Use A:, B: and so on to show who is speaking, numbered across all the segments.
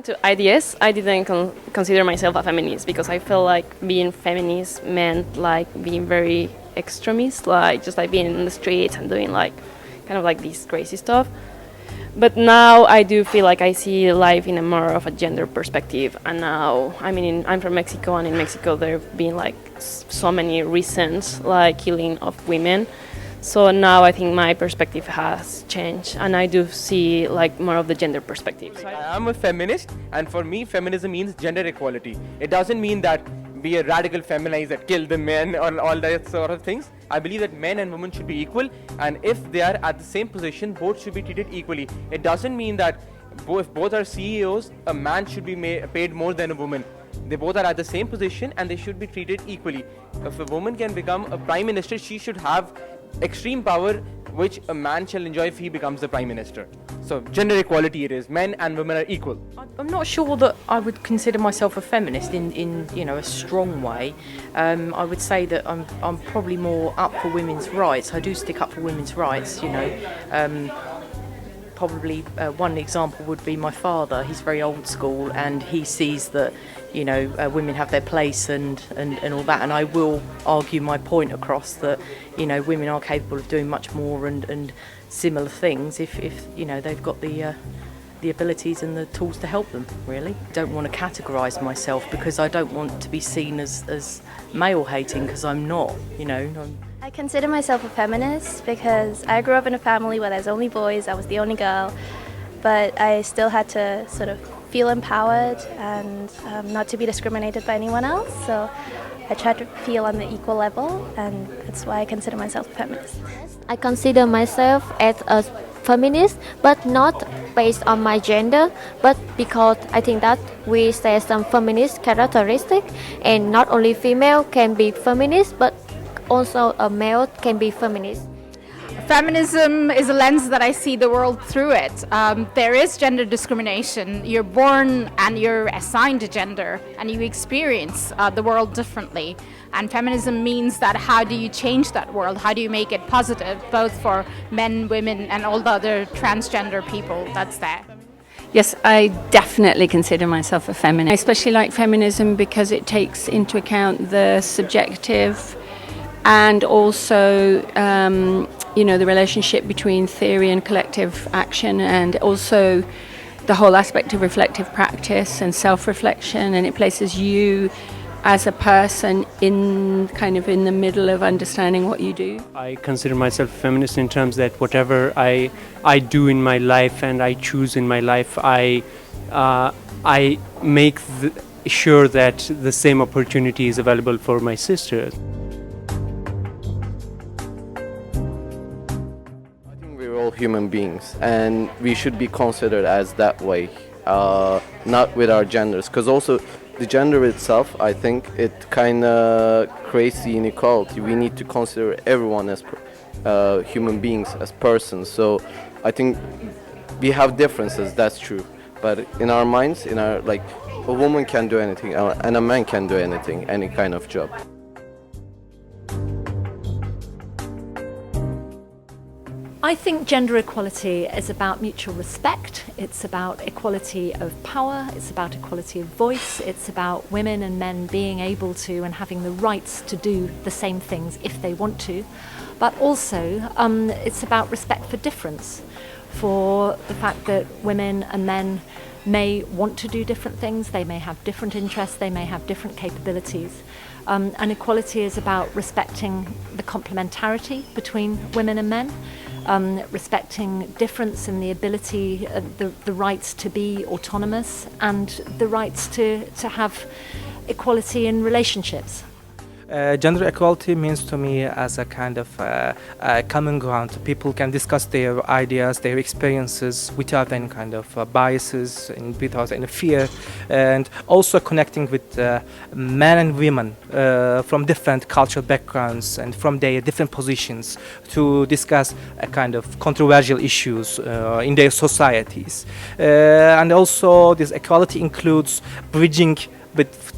A: to IDS, I didn't consider myself a feminist because I felt like being feminist meant like being very extremist, like just like being in the streets and doing like kind of like this crazy stuff. But now I do feel like I see life in a more of a gender perspective. And now, I mean, I'm from Mexico, and in Mexico there have been like so many recent like killing of women. So now I think my perspective has changed, and I do see like more of the gender perspective. So
B: I'm a feminist, and for me, feminism means gender equality. It doesn't mean that be a radical feminist that kill the men or all that sort of things. I believe that men and women should be equal, and if they are at the same position, both should be treated equally. It doesn't mean that if both are CEOs, a man should be paid more than a woman. They both are at the same position and they should be treated equally. If a woman can become a prime minister, she should have extreme power which a man shall enjoy if he becomes the prime minister. So gender equality it is. Men and women are equal.
C: I'm not sure that I would consider myself a feminist in a strong way. I would say that I'm probably more up for women's rights. I do stick up for women's rights, Probably one example would be my father. He's very old school, and he sees that women have their place and all that, and I will argue my point across that women are capable of doing much more and similar things if they've got the abilities and the tools to help them. Really, don't want to categorise myself because I don't want to be seen as male hating, because I'm not.
D: I consider myself a feminist because I grew up in a family where there's only boys. I was the only girl, but I still had to sort of feel empowered and not to be discriminated by anyone else. So I try to feel on the equal level, and that's why I consider myself a feminist.
E: I consider myself as a feminist, but not based on my gender, but because I think that we share some feminist characteristics, and not only female can be feminist, but also a male can be feminist.
F: Feminism is a lens that I see the world through it. There is gender discrimination. You're born and you're assigned a gender, and you experience the world differently. And feminism means that how do you change that world? How do you make it positive, both for men, women, and all the other transgender people that's there?
G: Yes, I definitely consider myself a feminist. I especially like feminism because it takes into account the subjective and also the relationship between theory and collective action, and also the whole aspect of reflective practice and self-reflection, and it places you as a person in the middle of understanding what you do.
H: I consider myself a feminist in terms that whatever I do in my life and I choose in my life, I make sure that the same opportunity is available for my sisters.
I: Human beings, and we should be considered as that way, not with our genders, because also the gender itself, I think it kind of creates the inequality. We need to consider everyone as human beings, as persons. So I think we have differences, that's true, but in our minds, a woman can do anything and a man can do anything, any kind of job.
J: I think gender equality is about mutual respect, it's about equality of power, it's about equality of voice, it's about women and men being able to and having the rights to do the same things if they want to, but also it's about respect for difference, for the fact that women and men may want to do different things, they may have different interests, they may have different capabilities. And equality is about respecting the complementarity between women and men, respecting difference in the ability, the rights to be autonomous, and the rights to have equality in relationships.
K: Gender equality means to me as a kind of common ground. People can discuss their ideas, their experiences without any kind of biases and without any fear, and also connecting with men and women from different cultural backgrounds and from their different positions to discuss a kind of controversial issues in their societies. And also this equality includes bridging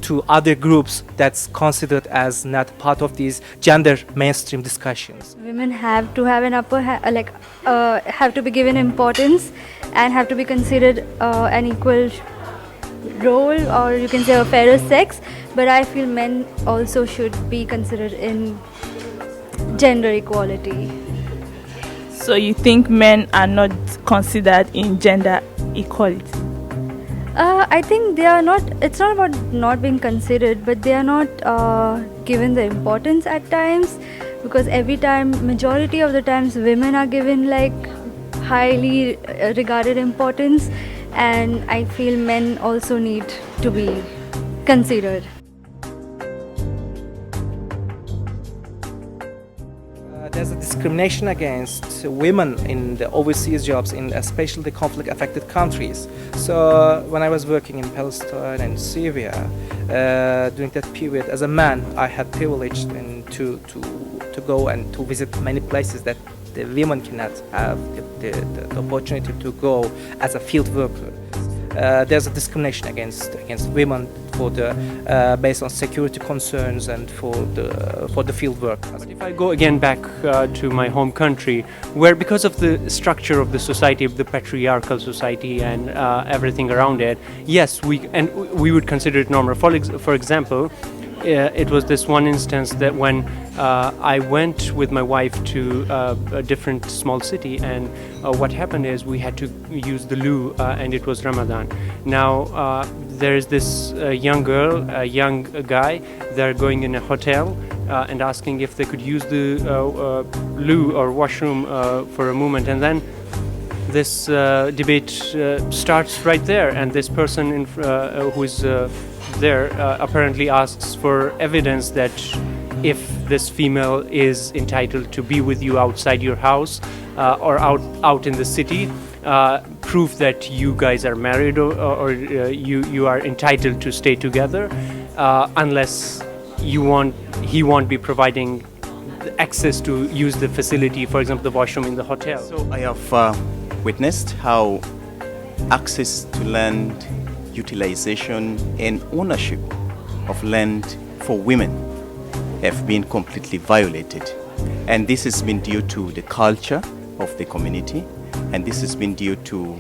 K: to other groups that's considered as not part of these gender mainstream discussions.
L: Women have to have an have to be given importance and have to be considered an equal role, or you can say a fairer sex, but I feel men also should be considered in gender equality.
M: So you think men are not considered in gender equality?
L: I think they are not. It's not about not being considered, but they are not given the importance at times, because every time, majority of the times, women are given like highly regarded importance, and I feel men also need to be considered.
K: There's a discrimination against women in the overseas jobs, in especially the conflict-affected countries. So when I was working in Palestine and Syria, during that period, as a man, I had privilege to go and to visit many places that the women cannot have the opportunity to go as a field worker. There's a discrimination against women for the based on security concerns and for the field work.
H: But if I go again back to my home country, where because of the structure of the society, of the patriarchal society and everything around it, yes, we would consider it normal. For example, it was this one instance that when I went with my wife to a different small city, and what happened is we had to use the loo, and it was Ramadan. Now there is this young girl, a young guy. They're going in a hotel and asking if they could use the loo or washroom for a moment, and then this debate starts right there, and this person who is there apparently asks for evidence that if this female is entitled to be with you outside your house or out in the city, proof that you guys are married or you are entitled to stay together, unless he won't be providing access to use the facility, for example, the washroom in the hotel.
N: So I have witnessed how access to land, utilization and ownership of land for women have been completely violated, and this has been due to the culture of the community, and this has been due to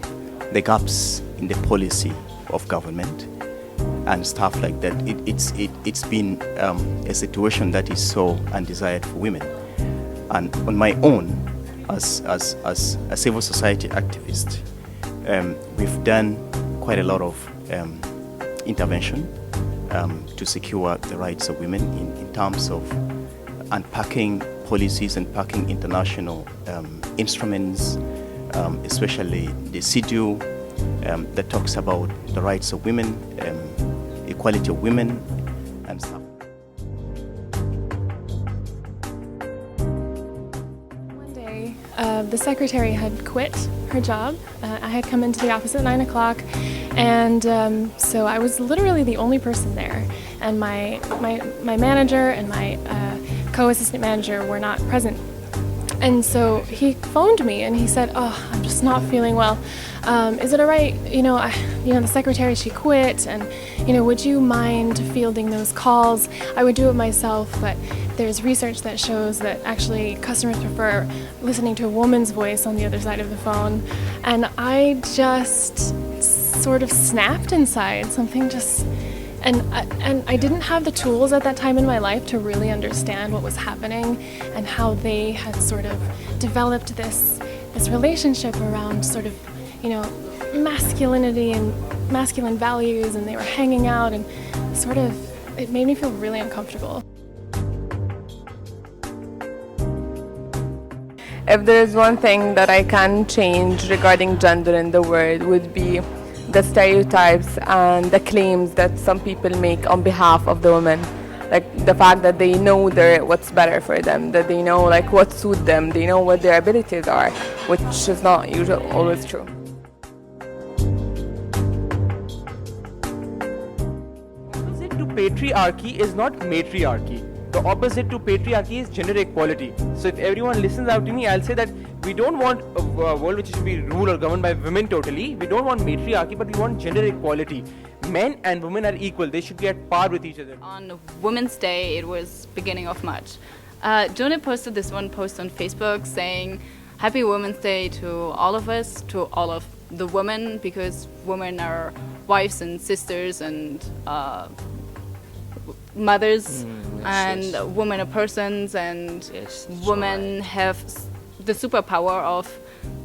N: the gaps in the policy of government and stuff like that. It's been a situation that is so undesired for women. And on my own, as a civil society activist, we've done quite a lot of intervention to secure the rights of women in terms of unpacking policies and unpacking international instruments, especially the CEDAW that talks about the rights of women, equality of women and stuff.
O: One day, the secretary had quit her job. I had come into the office at 9 o'clock, and so I was literally the only person there, and my manager and my co-assistant manager were not present. And so he phoned me and he said, "Oh, I'm just not feeling well. Is it all right? The secretary, she quit, and would you mind fielding those calls? I would do it myself, but there's research that shows that actually customers prefer listening to a woman's voice on the other side of the phone." And I just sort of snapped inside. And I didn't have the tools at that time in my life to really understand what was happening and how they had sort of developed this relationship around sort of, masculinity and masculine values, and they were hanging out, and sort of, it made me feel really uncomfortable.
P: If there is one thing that I can change regarding gender in the world, would be the stereotypes and the claims that some people make on behalf of the women. Like the fact that they know what's better for them, that they know what suits them, they know what their abilities are, which is not usually always true.
B: Opposite to patriarchy is not matriarchy. The opposite to patriarchy is gender equality. So if everyone listens out to me, I'll say that we don't want a world which should be ruled or governed by women totally. We don't want matriarchy, but we want gender equality. Men and women are equal. They should be at par with each other.
Q: On Women's Day, it was beginning of March. Jonah posted this one post on Facebook saying, "Happy Women's Day to all of us, to all of the women, because women are wives and sisters and mothers, and women are persons, and women have the superpower of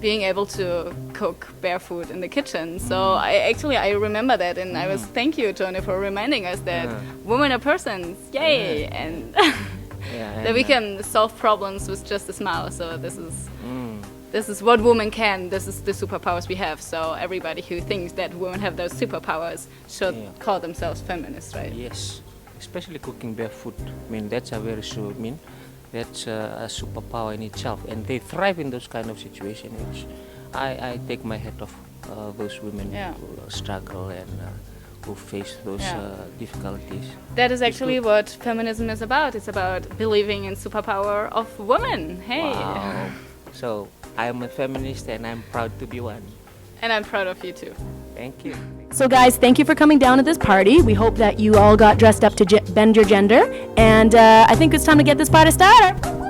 Q: being able to cook barefoot in the kitchen. So I remember that, and I was thank you, Tony, for reminding us that women are persons, yay, and that we can solve problems with just a smile. So this is what women can. This is the superpowers we have. So everybody who thinks that women have those superpowers should call themselves feminists, right?
R: Yes, especially cooking barefoot. I mean, that's a very that's a superpower in itself, and they thrive in those kind of situations. Which I take my hat off those women who struggle and who face those difficulties.
Q: That is actually what feminism is about. It's about believing in superpower of women. Hey.
R: Wow. So I am a feminist, and I'm proud to be one.
Q: And I'm proud of you too.
R: Thank you.
S: So guys, thank you for coming down to this party. We hope that you all got dressed up to bend your gender, and I think it's time to get this party started.